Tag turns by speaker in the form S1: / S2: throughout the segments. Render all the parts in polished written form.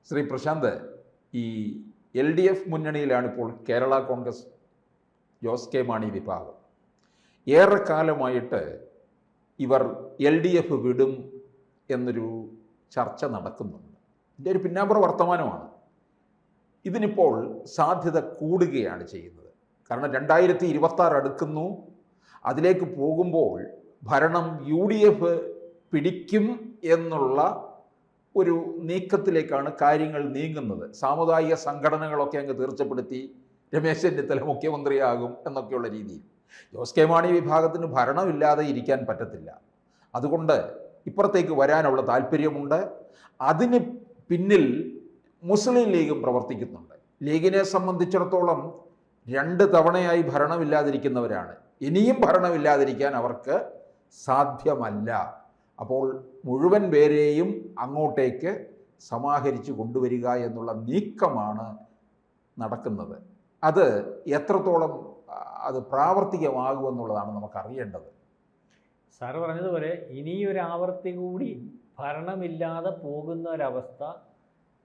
S1: ശ്രീ പ്രശാന്ത്, ഈ LDF മുന്നണിയിലാണിപ്പോൾ Kerala Congress Jose K Mani വിഭാഗം. ഏറെക്കാലമായിട്ട് ഇവർ LDF വിടും എന്നൊരു ചർച്ച നടക്കുന്നുണ്ട്. ഇതിൻ്റെ ഒരു പിന്നാമ്പുറ വർത്തമാനമാണ്. ഇതിനിപ്പോൾ സാധ്യത കൂടുകയാണ് ചെയ്യുന്നത്. കാരണം 2026 അടുക്കുന്നു. അതിലേക്ക് പോകുമ്പോൾ ഭരണം UDF പിടിക്കും എന്നുള്ള ഒരു നീക്കത്തിലേക്കാണ് കാര്യങ്ങൾ നീങ്ങുന്നത്. സാമുദായിക സംഘടനകളൊക്കെ അങ്ങ് തീർച്ചപ്പെടുത്തി രമേശ് ചെന്നിത്തല മുഖ്യമന്ത്രിയാകും എന്നൊക്കെയുള്ള രീതിയിൽ. ജോസ് കെ മാണി വിഭാഗത്തിന് ഭരണമില്ലാതെ ഇരിക്കാൻ പറ്റത്തില്ല. അതുകൊണ്ട് ഇപ്പുറത്തേക്ക് വരാനുള്ള താല്പര്യമുണ്ട്. അതിന് പിന്നിൽ മുസ്ലിം ലീഗും പ്രവർത്തിക്കുന്നുണ്ട്. ലീഗിനെ സംബന്ധിച്ചിടത്തോളം 2 തവണയായി ഭരണമില്ലാതിരിക്കുന്നവരാണ്. ഇനിയും ഭരണമില്ലാതിരിക്കാൻ അവർക്ക് സാധ്യമല്ല. അപ്പോൾ മുഴുവൻ പേരെയും അങ്ങോട്ടേക്ക് സമാഹരിച്ച് കൊണ്ടുവരിക എന്നുള്ള നീക്കമാണ് നടക്കുന്നത്. അത് എത്രത്തോളം അത് പ്രാവർത്തികമാകുമെന്നുള്ളതാണ് നമുക്കറിയേണ്ടത്.
S2: സാറ് പറഞ്ഞതുപോലെ ഇനിയൊരു ആവർത്തി കൂടി ഭരണമില്ലാതെ പോകുന്ന ഒരവസ്ഥ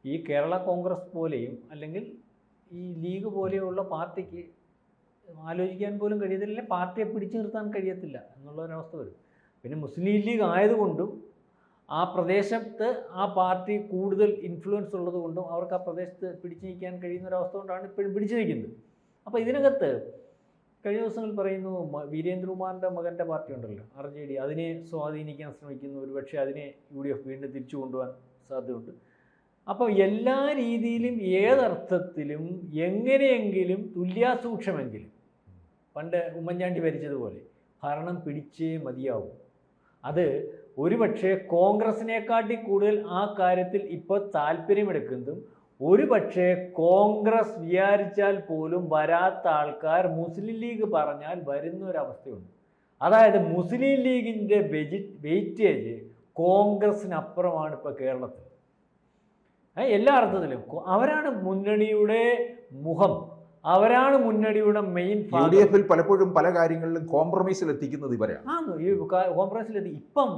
S2: ഈ കേരള കോൺഗ്രസ് പോലെയും അല്ലെങ്കിൽ ഈ ലീഗ് പോലെയുള്ള പാർട്ടിക്ക് ആലോചിക്കാൻ പോലും കഴിയത്തില്ല, പാർട്ടിയെ പിടിച്ചു നിർത്താൻ കഴിയത്തില്ല എന്നുള്ളൊരവസ്ഥ വരും. പിന്നെ മുസ്ലിം ലീഗ് ആയതുകൊണ്ടും ആ പ്രദേശത്ത് ആ പാർട്ടി കൂടുതൽ ഇൻഫ്ലുവൻസ് ഉള്ളത് കൊണ്ടും അവർക്ക് ആ പ്രദേശത്ത് പിടിച്ചു നിൽക്കാൻ കഴിയുന്ന ഒരവസ്ഥ കൊണ്ടാണ് ഇപ്പോഴും പിടിച്ചു നിൽക്കുന്നത്. അപ്പോൾ ഇതിനകത്ത് കഴിഞ്ഞ ദിവസങ്ങളിൽ പറയുന്നു വീരേന്ദ്രകുമാറിൻ്റെ മകൻ്റെ പാർട്ടി ഉണ്ടല്ലോ RJD, അതിനെ സ്വാധീനിക്കാൻ ശ്രമിക്കുന്നു. ഒരുപക്ഷെ അതിനെ UDF വീണ്ടും തിരിച്ചു കൊണ്ടുപോകാൻ സാധ്യതയുണ്ട്. അപ്പോൾ എല്ലാ രീതിയിലും ഏതർത്ഥത്തിലും എങ്ങനെയെങ്കിലും തുല്യാസൂക്ഷ്മെങ്കിലും പണ്ട് ഉമ്മൻചാണ്ടി ഭരിച്ചതുപോലെ ഭരണം പിടിച്ചേ മതിയാവും. അത് ഒരുപക്ഷെ കോൺഗ്രസിനെക്കാട്ടി കൂടുതൽ ആ കാര്യത്തിൽ ഇപ്പോൾ താല്പര്യമെടുക്കുന്നതും ഒരുപക്ഷെ കോൺഗ്രസ് വിചാരിച്ചാൽ പോലും വരാത്ത ആൾക്കാർ മുസ്ലിം ലീഗ് പറഞ്ഞാൽ വരുന്ന ഒരവസ്ഥയുണ്ട്. അതായത് മുസ്ലിം ലീഗിൻ്റെ വെയിറ്റേജ് കോൺഗ്രസിനപ്പുറമാണ് ഇപ്പോൾ കേരളത്തിൽ. എല്ലാ അർത്ഥത്തിലും അവരാണ് മുന്നണിയുടെ മുഖം, അവരാണ് മുന്നണിയുടെ മെയിൻ.
S1: UDF പലപ്പോഴും പല കാര്യങ്ങളിലും കോംപ്രമൈസിൽ എത്തിക്കുന്നത് ഇവരാണ്.
S2: ഈ കോംപ്രമൈസിലെത്തി ഇപ്പം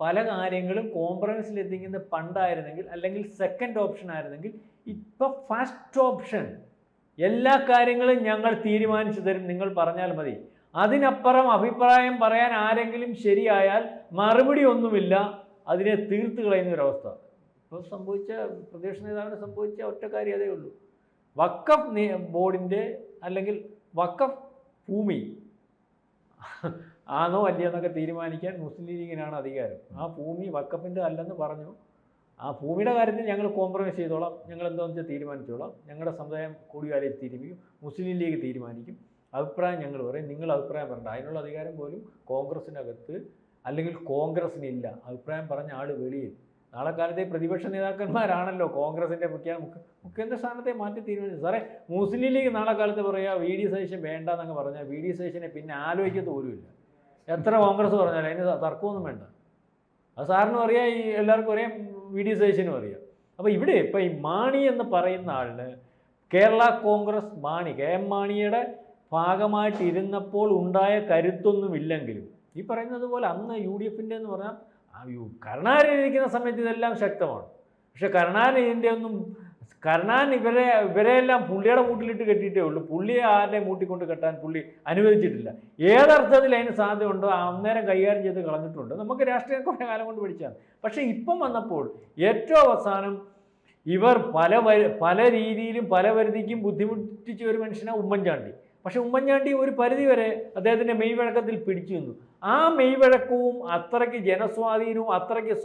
S2: പല കാര്യങ്ങളും കോംപ്രമൈസിലെത്തിക്കുന്ന പണ്ടായിരുന്നെങ്കിൽ അല്ലെങ്കിൽ സെക്കൻഡ് ഓപ്ഷൻ ആയിരുന്നെങ്കിൽ ഇപ്പം ഫസ്റ്റ് ഓപ്ഷൻ എല്ലാ കാര്യങ്ങളും ഞങ്ങൾ തീരുമാനിച്ചു തരും, നിങ്ങൾ പറഞ്ഞാൽ മതി. അതിനപ്പുറം അഭിപ്രായം പറയാൻ ആരെങ്കിലും ശരിയായാൽ മറുപടി ഒന്നുമില്ല, അതിനെ തീർത്ത് കളയുന്ന ഒരവസ്ഥ ഇപ്പോൾ സംഭവിച്ച പ്രതിപക്ഷ നേതാവിനെ സംഭവിച്ച ഒറ്റ കാര്യം അതേ ഉള്ളൂ. വഖഫ് ബോർഡിൻ്റെ അല്ലെങ്കിൽ വഖഫ് ഭൂമി ആണോ അല്ലയോ എന്നൊക്കെ തീരുമാനിക്കാൻ മുസ്ലിം ലീഗിനാണ് അധികാരം. ആ ഭൂമി വഖഫിൻ്റെ അല്ലെന്ന് പറഞ്ഞു. ആ ഭൂമിയുടെ കാര്യത്തിൽ ഞങ്ങൾ കോംപ്രമൈസ് ചെയ്തോളാം, ഞങ്ങൾ എന്താണെന്ന് വെച്ചാൽ തീരുമാനിച്ചോളാം, ഞങ്ങളുടെ സമുദായം കൂടിയാലോചിച്ച് തീരുമാനിക്കും, മുസ്ലിം ലീഗ് തീരുമാനിക്കും, അഭിപ്രായം ഞങ്ങൾ പറയും, നിങ്ങൾ അഭിപ്രായം പറയണ്ട. അതിനുള്ള അധികാരം പോലും കോൺഗ്രസിനകത്ത് അല്ലെങ്കിൽ കോൺഗ്രസിനില്ല. അഭിപ്രായം പറഞ്ഞ ആൾ വെളിയിൽ. നാളെ കാലത്തെ പ്രതിപക്ഷ നേതാക്കന്മാരാണല്ലോ കോൺഗ്രസിൻ്റെ മുഖ്യമന്ത്രി സ്ഥാനത്തെ മാറ്റി തീരുമാനിച്ചു. സാറേ, മുസ്ലിം ലീഗ് നാളെ കാലത്ത് പറയുക VD സതീശൻ വേണ്ട എന്നങ്ങ് പറഞ്ഞാൽ VD സതീശനെ പിന്നെ ആലോചിക്കത്ത് പോലുമില്ല. എത്ര കോൺഗ്രസ് പറഞ്ഞാലും അതിന് തർക്കമൊന്നും വേണ്ട. അത് സാറിനും അറിയാം, ഈ എല്ലാവർക്കും അറിയാം, VD സതീശനും അറിയാം. അപ്പോൾ ഇവിടെ ഇപ്പോൾ ഈ മാണി എന്ന് പറയുന്ന ആളിന് കേരള കോൺഗ്രസ് KM മാണിയുടെ ഭാഗമായിട്ടിരുന്നപ്പോൾ ഉണ്ടായ കരുത്തൊന്നുമില്ലെങ്കിലും ഈ പറയുന്നത് പോലെ അന്ന് UDFൻ്റെ എന്ന് പറഞ്ഞാൽ കരുണാകരൻ ഇരിക്കുന്ന സമയത്ത് ഇതെല്ലാം ശക്തമാണ്. പക്ഷെ കരുണാകരൻ ഇവരെല്ലാം പുള്ളിയുടെ മൂട്ടിലിട്ട് കെട്ടിയിട്ടേ ഉള്ളൂ. പുള്ളിയെ ആരുടെ മൂട്ടിക്കൊണ്ട് കെട്ടാൻ പുള്ളി അനുവദിച്ചിട്ടില്ല. ഏതർത്ഥത്തിൽ അതിന് സാധ്യത ഉണ്ടോ അന്നേരം കൈകാര്യം ചെയ്ത് കളഞ്ഞിട്ടുണ്ട്. നമുക്ക് രാഷ്ട്രീയം കുറേ കാലം കൊണ്ട് പഠിച്ചാണ്. പക്ഷേ ഇപ്പം വന്നപ്പോൾ ഏറ്റവും അവസാനം ഇവർ പല രീതിയിലും പല പരിധിക്കും ബുദ്ധിമുട്ടിച്ച ഒരു മനുഷ്യനാണ് ഉമ്മൻചാണ്ടി. പക്ഷെ ഉമ്മൻചാണ്ടി ഒരു പരിധിവരെ അദ്ദേഹത്തിൻ്റെ മെയ്വഴക്കത്തിൽ പിടിച്ചു നിന്നു. ആ മെയ്വഴക്കവും അത്രയ്ക്ക് ജനസ്വാധീനവും അത്രയ്ക്ക്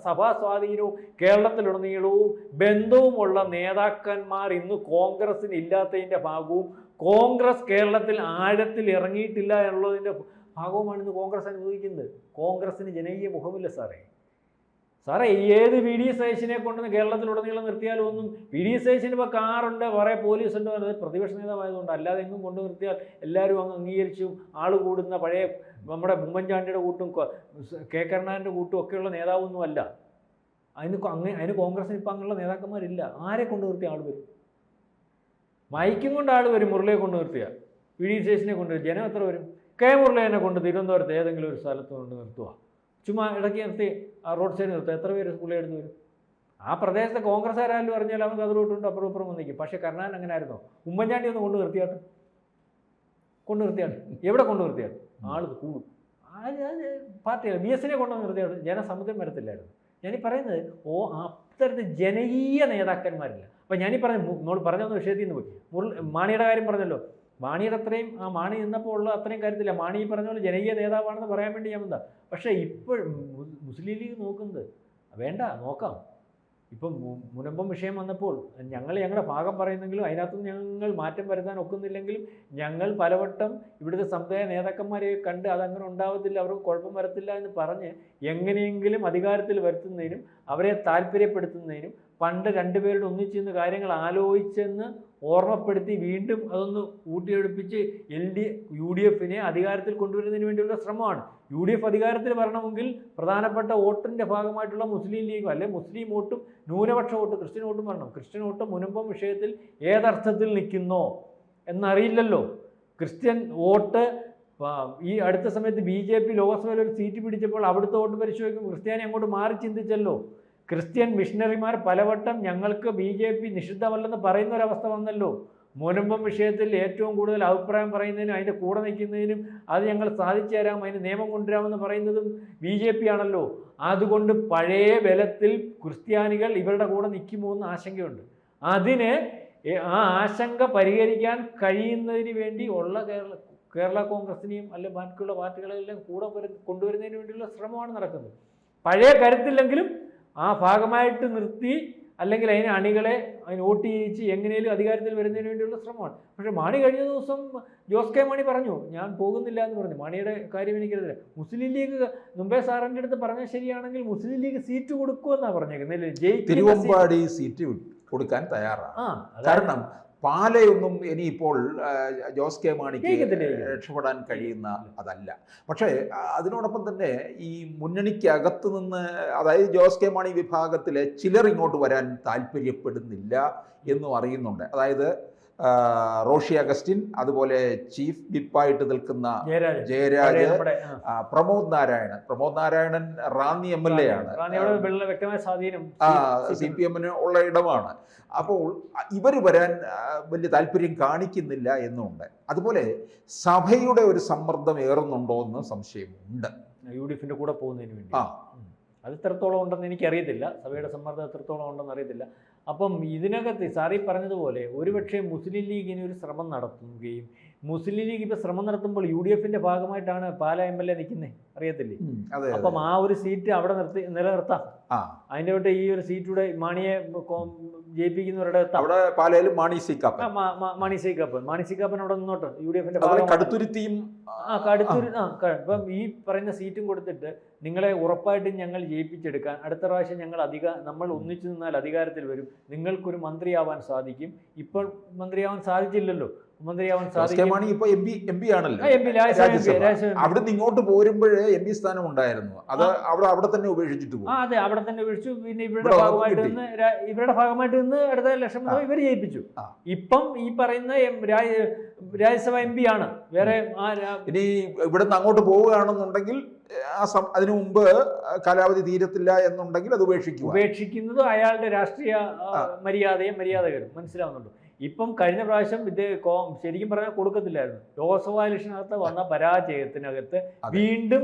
S2: സഭാ സ്വാധീനവും കേരളത്തിലുടനീളവും ബന്ധവുമുള്ള നേതാക്കന്മാർ ഇന്ന് കോൺഗ്രസ്സിന് ഇല്ലാത്തതിൻ്റെ ഭാഗവും കോൺഗ്രസ് കേരളത്തിൽ ആഴത്തിൽ ഇറങ്ങിയിട്ടില്ല എന്നുള്ളതിൻ്റെ ഭാഗവുമാണ് ഇന്ന് കോൺഗ്രസ് അനുഭവിക്കുന്നത്. കോൺഗ്രസ്സിന് ജനകീയ മുഖമില്ല സാറേ. ഏത് VD സതീശനെ കൊണ്ടുവന്ന് കേരളത്തിലുടനീളം നിർത്തിയാലും ഒന്നും VD സതീശന് ഇപ്പോൾ കാറുണ്ട്, കുറേ പോലീസുണ്ട്, അത് പ്രതിപക്ഷ നേതാവായതുകൊണ്ട്. അല്ലാതെ എങ്ങും കൊണ്ടു നിർത്തിയാൽ എല്ലാവരും അങ്ങ് അംഗീകരിച്ചും ആൾ കൂടുന്ന പഴയ നമ്മുടെ ഉമ്മൻചാണ്ടിയുടെ കൂട്ടും കെ കരുണാകരൻ്റെ കൂട്ടും ഒക്കെയുള്ള നേതാവൊന്നും അല്ല. അതിന് കോൺഗ്രസ്സിന് ഇപ്പം അങ്ങനെയുള്ള നേതാക്കന്മാരില്ല. ആരെ കൊണ്ട് നിർത്തിയ ആൾ വരും? മൈക്കും കൊണ്ട് ആൾ വരും. മുരളിയെ കൊണ്ട് നിർത്തിയ VD സതീശനെ കൊണ്ട് ജനം എത്ര വരും? കെ മുരളിയെ കൊണ്ട് തിരുവനന്തപുരത്ത് ഏതെങ്കിലും ഒരു സ്ഥലത്ത് കൊണ്ട് നിർത്തുക. ചുമ്മാ ഇടയ്ക്ക് നിർത്തി റോഡ് സൈഡ് നിർത്തുക, എത്ര പേര് പുള്ളിയെടുത്ത് വരും? ആ പ്രദേശത്തെ കോൺഗ്രസ്സുകാരും പറഞ്ഞാൽ അവർക്ക് അതിലോട്ടുണ്ട് അപ്പുറം ഇപ്പുറം വന്നിരിക്കും. പക്ഷേ കരുണാകരൻ അങ്ങനെ ആയിരുന്നോ? ഉമ്മൻചാണ്ടി ഒന്ന് കൊണ്ടു നിർത്തിയാട്ട് എവിടെ കൊണ്ടു നിർത്തിയാട്ട് ആൾ കൂടും. പാർട്ടിയാണ് BS-നെ കൊണ്ടു നിർത്തിയാട്ട് ജനസമുദ്രം വരത്തില്ലായിരുന്നു. ഞാനീ പറയുന്നത് അത്തരത്തിൽ ജനകീയ നേതാക്കന്മാരില്ല. അപ്പം ഞാനീ നമ്മൾ പറഞ്ഞൊന്ന് വിഷയത്തിൽ നിന്ന് പോയി. മാണിയുടെ കാര്യം പറഞ്ഞല്ലോ. മാണിയുടെ അത്രയും മാണി നിന്നപ്പോൾ ഉള്ള അത്രയും കാര്യത്തില്ല. മാണി ഈ പറഞ്ഞ പോലെ ജനകീയ നേതാവാണെന്ന് പറയാൻ വേണ്ടി ഞാൻ എന്താ. പക്ഷേ ഇപ്പോൾ മുസ്ലിം ലീഗ് നോക്കുന്നത് വേണ്ട, നോക്കാം. ഇപ്പം മുനമ്പം വിഷയം വന്നപ്പോൾ ഞങ്ങളുടെ ഭാഗം പറയുന്നെങ്കിലും അതിനകത്തുനിന്ന് ഞങ്ങൾ മാറ്റം വരുത്താൻ ഒക്കുന്നില്ലെങ്കിലും ഞങ്ങൾ പലവട്ടം ഇവിടുത്തെ സമുദായ നേതാക്കന്മാരെ കണ്ട് അതങ്ങനെ ഉണ്ടാവത്തില്ല, അവർക്ക് കുഴപ്പം വരത്തില്ല എന്ന് പറഞ്ഞ് എങ്ങനെയെങ്കിലും അധികാരത്തിൽ വരുത്തുന്നതിനും അവരെ താല്പര്യപ്പെടുത്തുന്നതിനും പണ്ട് രണ്ടുപേരുടെ ഒന്നിച്ചിരുന്ന് കാര്യങ്ങൾ ആലോചിച്ചെന്ന് ഓർമ്മപ്പെടുത്തി വീണ്ടും അതൊന്ന് ഊട്ടിയെടുപ്പിച്ച് UDF-നെ അധികാരത്തിൽ കൊണ്ടുവരുന്നതിന് വേണ്ടിയുള്ള ശ്രമമാണ്. UDF അധികാരത്തിൽ വരണമെങ്കിൽ പ്രധാനപ്പെട്ട വോട്ടിൻ്റെ ഭാഗമായിട്ടുള്ള മുസ്ലിം ലീഗും അല്ലെ മുസ്ലിം വോട്ടും ന്യൂനപക്ഷ വോട്ട് ക്രിസ്ത്യൻ വോട്ടും വരണം. ക്രിസ്ത്യൻ വോട്ട് മുനമ്പം വിഷയത്തിൽ ഏതർത്ഥത്തിൽ നിൽക്കുന്നോ എന്നറിയില്ലല്ലോ. ക്രിസ്ത്യൻ വോട്ട് ഈ അടുത്ത സമയത്ത് BJP ലോക്സഭയിൽ ഒരു സീറ്റ് പിടിച്ചപ്പോൾ അവിടുത്തെ വോട്ട് പരിശോധിക്കുമ്പോൾ ക്രിസ്ത്യാനി അങ്ങോട്ട് മാറി ചിന്തിച്ചല്ലോ. ക്രിസ്ത്യൻ മിഷണറിമാർ പലവട്ടം ഞങ്ങൾക്ക് BJP നിഷിദ്ധമല്ലെന്ന് പറയുന്ന ഒരവസ്ഥ വന്നല്ലോ. മുനമ്പം വിഷയത്തിൽ ഏറ്റവും കൂടുതൽ അഭിപ്രായം പറയുന്നതിനും അതിൻ്റെ കൂടെ നിൽക്കുന്നതിനും അത് ഞങ്ങൾ സാധിച്ചു തരാം, അതിന് നിയമം കൊണ്ടുവരാമെന്ന് പറയുന്നതും BJP ആണല്ലോ. അതുകൊണ്ട് പഴയ ബലത്തിൽ ക്രിസ്ത്യാനികൾ ഇവരുടെ കൂടെ നിൽക്കുമോ എന്ന് ആശങ്കയുണ്ട്. അതിന് ആ ആശങ്ക പരിഹരിക്കാൻ കഴിയുന്നതിന് വേണ്ടി ഉള്ള കേരള കോൺഗ്രസിനെയും അല്ലെങ്കിൽ ബാക്കിയുള്ള പാർട്ടികളെല്ലാം കൂടെ കൊണ്ടുവരുന്നതിന് വേണ്ടിയുള്ള ശ്രമമാണ് നടക്കുന്നത്. പഴയ കരുത്തില്ലെങ്കിലും ആ ഭാഗമായിട്ട് നിർത്തി അല്ലെങ്കിൽ അതിന് അണികളെ വോട്ട് ചെയ്യിച്ച് എങ്ങനെയും അധികാരത്തിൽ വരുന്നതിന് വേണ്ടിയുള്ള ശ്രമമാണ്. പക്ഷേ മാണി കഴിഞ്ഞ ദിവസം ജോസ് കെ മാണി പറഞ്ഞു ഞാൻ പോകുന്നില്ല എന്ന് പറഞ്ഞു. മാണിയുടെ കാര്യം എനിക്കറിയില്ല. മുസ്ലിം ലീഗ് മുമ്പേ സാറിൻ്റെ അടുത്ത് പറഞ്ഞാൽ ശരിയാണെങ്കിൽ മുസ്ലിം ലീഗ് സീറ്റ് കൊടുക്കുമെന്നാണ് പറഞ്ഞേക്കുന്നത്.
S1: തിരുവമ്പാടി സീറ്റ് കൊടുക്കാൻ തയ്യാറാണ്. കാരണം പാലയൊന്നും ഇനിയിപ്പോൾ ജോസ് കെ മാണിക്ക് രക്ഷപ്പെടാൻ കഴിയുന്ന അതല്ല. പക്ഷേ അതിനോടൊപ്പം തന്നെ ഈ മുന്നണിക്കകത്ത് നിന്ന്, അതായത് ജോസ് കെ മാണി വിഭാഗത്തിലെ ചിലർ ഇങ്ങോട്ട് വരാൻ താല്പര്യപ്പെടുന്നില്ല എന്നും അറിയുന്നുണ്ട്. അതായത് റോഷി അഗസ്റ്റിൻ, അതുപോലെ ചീഫ് വിപ്പായിട്ട് നിൽക്കുന്ന ജയരാജ്, പ്രമോദ് നാരായണൻ റാന്നി MLA ആണ്, CPM-ന് ഉള്ള ഇടമാണ്. അപ്പോൾ ഇവർ വരാൻ വലിയ താല്പര്യം കാണിക്കുന്നില്ല എന്നുണ്ട്. അതുപോലെ സഭയുടെ ഒരു സമ്മർദ്ദം ഏറുന്നുണ്ടോ എന്ന് സംശയമുണ്ട്
S2: UDF-ന്റെ കൂടെ പോകുന്നതിന് വേണ്ടി. അത് എത്രത്തോളം ഉണ്ടെന്ന് എനിക്കറിയത്തില്ല. സഭയുടെ സമ്മർദ്ദം എത്രത്തോളം ഉണ്ടെന്ന് അറിയത്തില്ല. അപ്പം ഇതിനകത്ത് സാറി പറഞ്ഞതുപോലെ ഒരുപക്ഷെ മുസ്ലിം ലീഗിന് ഒരു ശ്രമം നടത്തുകയും മുസ്ലിം ലീഗ് ഇപ്പോൾ ശ്രമം നടത്തുമ്പോൾ UDF-ന്റെ ഭാഗമായിട്ടാണ് പാല MLA നിൽക്കുന്നത്, അറിയത്തില്ലേ? അപ്പം ആ ഒരു സീറ്റ് അവിടെ നിലനിർത്താം. അതിൻ്റെ തൊട്ട് ഈ ഒരു സീറ്റൂടെ മാണിയെ ജയിപ്പിക്കുന്നവരുടെ
S1: മാണി സി
S2: കാപ്പൻ അവിടെ നിന്നോട്ട് UDF-ന്റെ
S1: കടുത്തുരുത്തിയും
S2: ഇപ്പം ഈ പറയുന്ന സീറ്റും കൊടുത്തിട്ട് നിങ്ങളെ ഉറപ്പായിട്ടും ഞങ്ങൾ ജയിപ്പിച്ചെടുക്കാൻ അടുത്ത പ്രാവശ്യം നമ്മൾ ഒന്നിച്ചു നിന്നാൽ അധികാരത്തിൽ വരും, നിങ്ങൾക്കൊരു മന്ത്രിയാവാൻ സാധിക്കും. ഇപ്പോൾ മന്ത്രിയാവാൻ സാധിച്ചില്ലല്ലോ. മന്ത്രിയാവാൻ സാധിക്കും.
S1: MP ആണല്ലോ. അവിടെ ഇങ്ങോട്ട് പോരുമ്പോൾ MP സ്ഥാനം ഉണ്ടായിരുന്നു. അത് അവിടെ തന്നെ ഉപേക്ഷിച്ചിട്ട് പോകും.
S2: അതെ, അവിടെ തന്നെ ഉപേക്ഷിച്ചു. പിന്നെ ഇവരുടെ ഭാഗമായിട്ട് നിന്ന് അടുത്ത ഇലക്ഷൻ ഇവർ ജയിപ്പിച്ചു. ഇപ്പം ഈ പറയുന്ന രാജ്യസഭ MP ആണ്. വേറെ
S1: ഇനി ഇവിടെ നിന്ന് അങ്ങോട്ട് പോവുകയാണെന്നുണ്ടെങ്കിൽ അതിനു മുമ്പ് കാലാവധി തീരത്തില്ല എന്നുണ്ടെങ്കിൽ അത്
S2: ഉപേക്ഷിക്കുന്നത് അയാളുടെ രാഷ്ട്രീയ മര്യാദകേടും മനസ്സിലാവുന്നുണ്ട്. ഇപ്പം കഴിഞ്ഞ പ്രാവശ്യം ശരിക്കും പറഞ്ഞാൽ കൊടുക്കത്തില്ലായിരുന്നു. ലോക്സഭാ ഇലക്ഷനകത്ത് വന്ന പരാജയത്തിനകത്ത് വീണ്ടും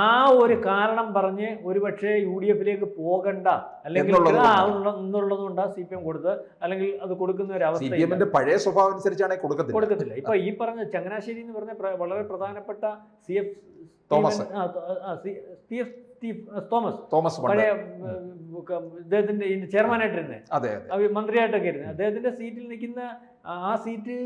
S2: ആ ഒരു കാരണം പറഞ്ഞ് ഒരുപക്ഷെ UDF-ലേക്ക് പോകണ്ട അല്ലെങ്കിൽ എന്നുള്ളതുകൊണ്ടാണ് CPM കൊടുത്തത്. അല്ലെങ്കിൽ അത് കൊടുക്കുന്ന ഒരു അവസ്ഥ
S1: പഴയ സ്വഭാവം അനുസരിച്ചാണ്
S2: കൊടുക്കത്തില്ല. ഇപ്പൊ ഈ പറഞ്ഞ ചങ്ങനാശ്ശേരി എന്ന് പറഞ്ഞ വളരെ പ്രധാനപ്പെട്ട തോമസ് പഴയ അദ്ദേഹത്തിന്റെ ചെയർമാനായിട്ടിരുന്നേ, മന്ത്രിയായിട്ടൊക്കെ ഇരുന്നത്, അദ്ദേഹത്തിന്റെ സീറ്റിൽ നിൽക്കുന്ന ആ സീറ്റ്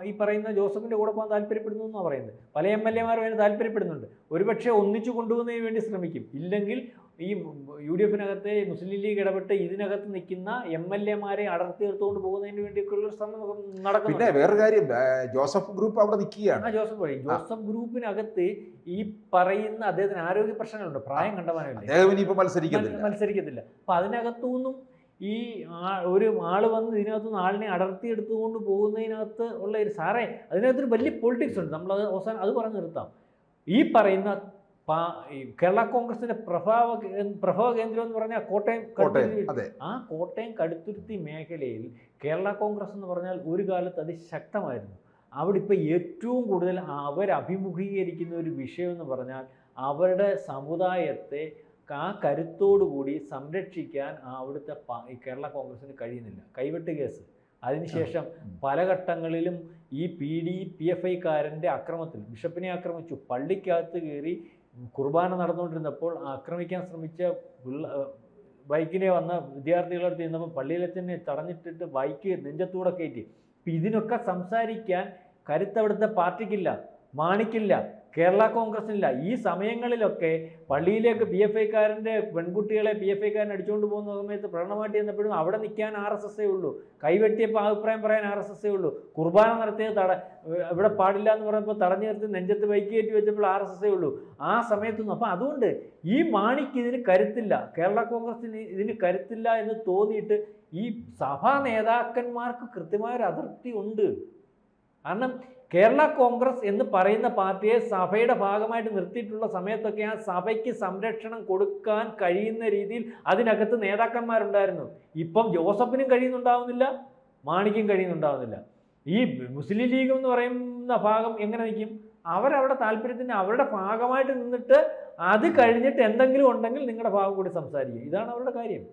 S2: ഈ പറയുന്ന ജോസഫിന്റെ കൂടെ പോകാൻ താല്പര്യപ്പെടുന്നു എന്നാണ് പറയുന്നത്. പല MLA-മാരും അതിന് താല്പര്യപ്പെടുന്നുണ്ട്. ഒരുപക്ഷെ ഒന്നിച്ചു കൊണ്ടുപോകുന്നതിന് വേണ്ടി ശ്രമിക്കും. ഇല്ലെങ്കിൽ ഈ UDF-നകത്തെ മുസ്ലിം ലീഗ് ഇടപെട്ട് ഇതിനകത്ത് നിൽക്കുന്ന MLA-മാരെ അടർത്തി എടുത്തുകൊണ്ട് പോകുന്നതിന് വേണ്ടിയൊക്കെയുള്ള ശ്രമം നടക്കുന്നു.
S1: പിന്നെ വേറെ കാര്യം, ജോസഫ് ഗ്രൂപ്പ് അവിടെ നിൽക്കുകയാണ്.
S2: ജോസഫ് ഗ്രൂപ്പിനകത്ത് ഈ പറയുന്ന അദ്ദേഹത്തിന് ആരോഗ്യ പ്രശ്നങ്ങളുണ്ട്, പ്രായം കണ്ടമാനമില്ല, മത്സരിക്കത്തില്ല. അപ്പൊ അതിനകത്തുനിന്നും ഈ ഒരു ആള് വന്ന് ഇതിനകത്തുനിന്ന് ആളിനെ അടർത്തി എടുത്തുകൊണ്ട് പോകുന്നതിനകത്ത് ഉള്ള ഒരു സാറേ അതിനകത്തൊരു വലിയ പൊളിറ്റിക്സ് ഉണ്ട്. നമ്മളത് അവസാനം അത് പറഞ്ഞു നിർത്താം. ഈ പറയുന്ന ഈ കേരള കോൺഗ്രസിന്റെ പ്രഭവ കേന്ദ്രം എന്ന് പറഞ്ഞാൽ കോട്ടയം, ആ കോട്ടയം കടുത്തുരുത്തി മേഖലയിൽ കേരള കോൺഗ്രസ് എന്ന് പറഞ്ഞാൽ ഒരു കാലത്ത് അതിശക്തമായിരുന്നു. അവിടെ ഇപ്പോൾ ഏറ്റവും കൂടുതൽ അവരഭിമുഖീകരിക്കുന്ന ഒരു വിഷയം എന്ന് പറഞ്ഞാൽ അവരുടെ സമുദായത്തെ ആ കരുത്തോടുകൂടി സംരക്ഷിക്കാൻ അവിടുത്തെ കേരള കോൺഗ്രസിന് കഴിയുന്നില്ല. കൈവെട്ട് കേസ്, അതിനുശേഷം പല ഘട്ടങ്ങളിലും ഈ PDPFIക്കാരൻ്റെ അക്രമത്തിൽ ബിഷപ്പിനെ ആക്രമിച്ചു, പള്ളിക്കകത്ത് കയറി കുർബാന നടന്നുകൊണ്ടിരുന്നപ്പോൾ ആക്രമിക്കാൻ ശ്രമിച്ച ബൈക്കിനെ വന്ന വിദ്യാർത്ഥികളടുത്ത് ചെന്നപ്പോൾ പള്ളിയിലച്ഛനെ തടഞ്ഞിട്ടിട്ട് ബൈക്ക് നെഞ്ചത്തൂടെ കയറ്റി. അപ്പം ഇതിനൊക്കെ സംസാരിക്കാൻ കരുത്തവിടുത്തെ പാർട്ടിക്കില്ല, മാണിക്കില്ല, കേരള കോൺഗ്രസിനില്ല. ഈ സമയങ്ങളിലൊക്കെ പള്ളിയിലേക്ക് PFIക്കാരൻ്റെ പെൺകുട്ടികളെ PFIക്കാരൻ അടിച്ചുകൊണ്ട് പോകുന്ന സമയത്ത് പ്രകടനമായിട്ട് ചെന്നപ്പോഴും അവിടെ നിൽക്കാൻ RSSേ ഉള്ളൂ, കൈവെട്ടിയപ്പോൾ അഭിപ്രായം പറയാൻ RSSേ ഉള്ളൂ, കുർബാന നടത്തിയത് ഇവിടെ പാടില്ല എന്ന് പറയുമ്പോൾ തടഞ്ഞു നിർത്തി നെഞ്ചത്ത് ബൈക്ക് കയറ്റി വെച്ചപ്പോൾ RSSേ ഉള്ളൂ ആ സമയത്തൊന്നും. അപ്പം അതുകൊണ്ട് ഈ മാണിക്ക് ഇതിന് കരുത്തില്ല, കേരള കോൺഗ്രസിന് ഇതിന് കരുത്തില്ല എന്ന് തോന്നിയിട്ട് ഈ സഭാ നേതാക്കന്മാർക്ക് കൃത്യമായൊരു അതിർത്തി ഉണ്ട്. കാരണം കേരള കോൺഗ്രസ് എന്ന് പറയുന്ന പാർട്ടിയെ സഭയുടെ ഭാഗമായിട്ട് നിർത്തിയിട്ടുള്ള സമയത്തൊക്കെ ആ സഭയ്ക്ക് സംരക്ഷണം കൊടുക്കാൻ കഴിയുന്ന രീതിയിൽ അതിനകത്ത് നേതാക്കന്മാരുണ്ടായിരുന്നു. ഇപ്പം ജോസഫിനും കഴിയുന്നുണ്ടാവുന്നില്ല, മാണിക്കും കഴിയുന്നുണ്ടാവുന്നില്ല. ഈ മുസ്ലിം ലീഗ് എന്ന് പറയുന്ന ഭാഗം എങ്ങനെ നിൽക്കും? അവരവിടെ താല്പര്യത്തിന് അവരുടെ ഭാഗമായിട്ട് നിന്നിട്ട് അത് കഴിഞ്ഞിട്ട് എന്തെങ്കിലും ഉണ്ടെങ്കിൽ നിങ്ങളുടെ ഭാഗം കൂടി സംസാരിക്കും. ഇതാണ് അവരുടെ കാര്യം,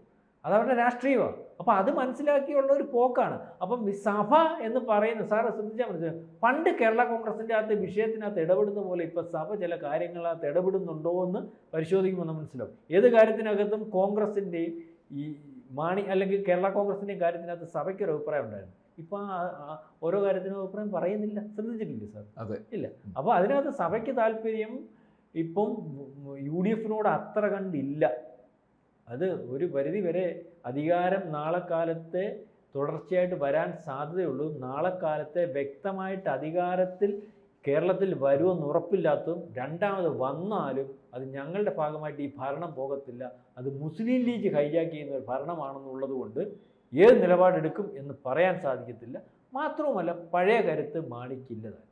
S2: അതവരുടെ രാഷ്ട്രീയമാണ്. അപ്പം അത് മനസ്സിലാക്കിയുള്ള ഒരു പോക്കാണ്. അപ്പം സഭ എന്ന് പറയുന്ന സാറ് ശ്രദ്ധിച്ചാൽ മനസ്സിലാവും, പണ്ട് കേരള കോൺഗ്രസിൻ്റെ അകത്ത് വിഷയത്തിനകത്ത് ഇടപെടുന്ന പോലെ ഇപ്പം സഭ ചില കാര്യങ്ങളകത്ത് ഇടപെടുന്നുണ്ടോ എന്ന് പരിശോധിക്കുമ്പോൾ മനസ്സിലാവും. ഏത് കാര്യത്തിനകത്തും കോൺഗ്രസിൻ്റെയും ഈ മാണി അല്ലെങ്കിൽ കേരള കോൺഗ്രസിൻ്റെയും കാര്യത്തിനകത്ത് സഭയ്ക്കൊരു അഭിപ്രായം ഉണ്ടായിരുന്നു. ഇപ്പം ഓരോ കാര്യത്തിനും അഭിപ്രായം പറയുന്നില്ല. ശ്രദ്ധിച്ചിട്ടില്ലേ സാർ?
S1: അതെ,
S2: ഇല്ല. അപ്പോൾ അതിനകത്ത് സഭയ്ക്ക് താല്പര്യം ഇപ്പം UDFനോട് അത്ര കണ്ടില്ല. അത് ഒരു പരിധി വരെ അധികാരം നാളെ കാലത്തെ തുടർച്ചയായിട്ട് വരാൻ സാധ്യതയുള്ളൂ. നാളെ കാലത്തെ വ്യക്തമായിട്ട് അധികാരത്തിൽ കേരളത്തിൽ വരുമെന്ന് ഉറപ്പില്ലാത്തതും രണ്ടാമത് വന്നാലും അത് ഞങ്ങളുടെ ഭാഗമായിട്ട് ഈ ഭരണം പോകത്തില്ല, അത് മുസ്ലിം ലീഗ് ഹൈജാക്ക് ചെയ്യുന്ന ഒരു ഭരണമാണെന്നുള്ളത് കൊണ്ട് ഏത് നിലപാടെടുക്കും എന്ന് പറയാൻ സാധിക്കത്തില്ല. മാത്രവുമല്ല പഴയ കരുത്ത് മാണിക്കില്ലതാണ്.